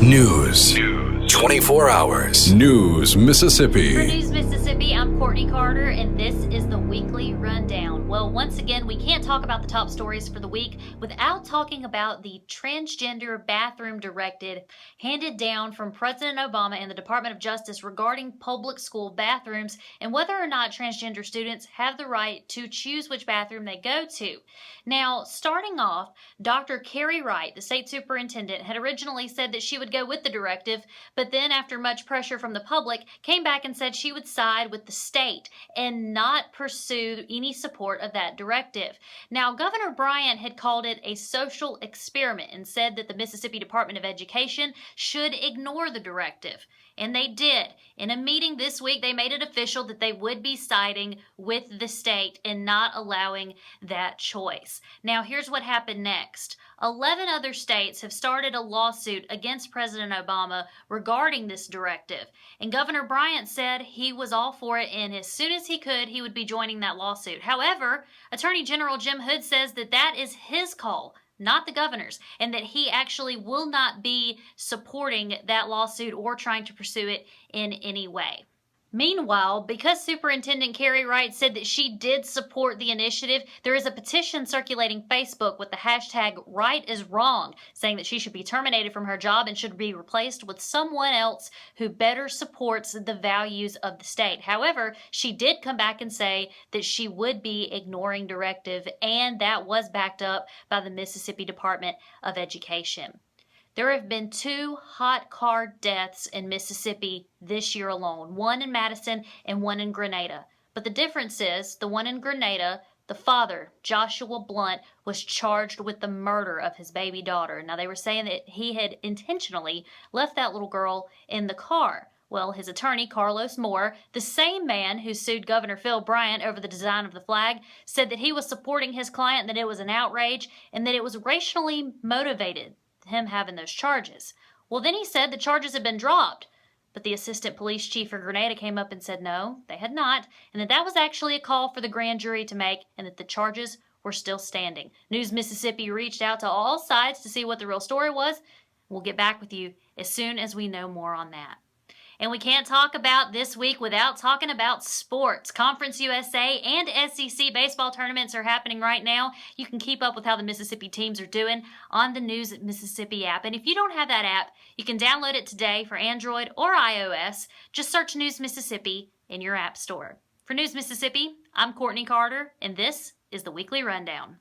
News. 24 hours. News Mississippi. For News Mississippi, I'm Courtney Carter, and this is the Weekly Rundown. Well, once again, we can't talk about the top stories for the week without talking about the transgender bathroom directive handed down from President Obama and the Department of Justice regarding public school bathrooms and whether or not transgender students have the right to choose which bathroom they go to. Now, starting off, Dr. Carrie Wright, the state superintendent, had originally said that she would go with the directive, but then after much pressure from the public, came back and said she would side with the state and not pursue any support of that directive. Now, Governor Bryant had called it a social experiment and said that the Mississippi Department of Education should ignore the directive. And they did. In a meeting this week, they made it official that they would be siding with the state and not allowing that choice. Now, here's what happened next. 11 other states have started a lawsuit against President Obama regarding this directive. And Governor Bryant said he was all for it, and as soon as he could, he would be joining that lawsuit. However, Attorney General Jim Hood says that that is his call, not the governor's, and that he actually will not be supporting that lawsuit or trying to pursue it in any way. Meanwhile, because Superintendent Carrie Wright said that she did support the initiative, there is a petition circulating Facebook with the hashtag #RightIsWrong, saying that she should be terminated from her job and should be replaced with someone else who better supports the values of the state. However, she did come back and say that she would be ignoring directive, and that was backed up by the Mississippi Department of Education. There have been 2 hot car deaths in Mississippi this year alone, one in Madison and one in Grenada. But the difference is, the one in Grenada, the father, Joshua Blunt, was charged with the murder of his baby daughter. Now, they were saying that he had intentionally left that little girl in the car. Well, his attorney, Carlos Moore, the same man who sued Governor Phil Bryant over the design of the flag, said that he was supporting his client, that it was an outrage, and that it was racially motivated, him having those charges. Well, then he said the charges had been dropped, but the assistant police chief for Grenada came up and said no, they had not, and that was actually a call for the grand jury to make, and that the charges were still standing. News Mississippi reached out to all sides to see what the real story was. We'll get back with you as soon as we know more on that. And we can't talk about this week without talking about sports. Conference USA and SEC baseball tournaments are happening right now. You can keep up with how the Mississippi teams are doing on the News Mississippi app. And if you don't have that app, you can download it today for Android or iOS. Just search News Mississippi in your app store. For News Mississippi, I'm Courtney Carter, and this is the Weekly Rundown.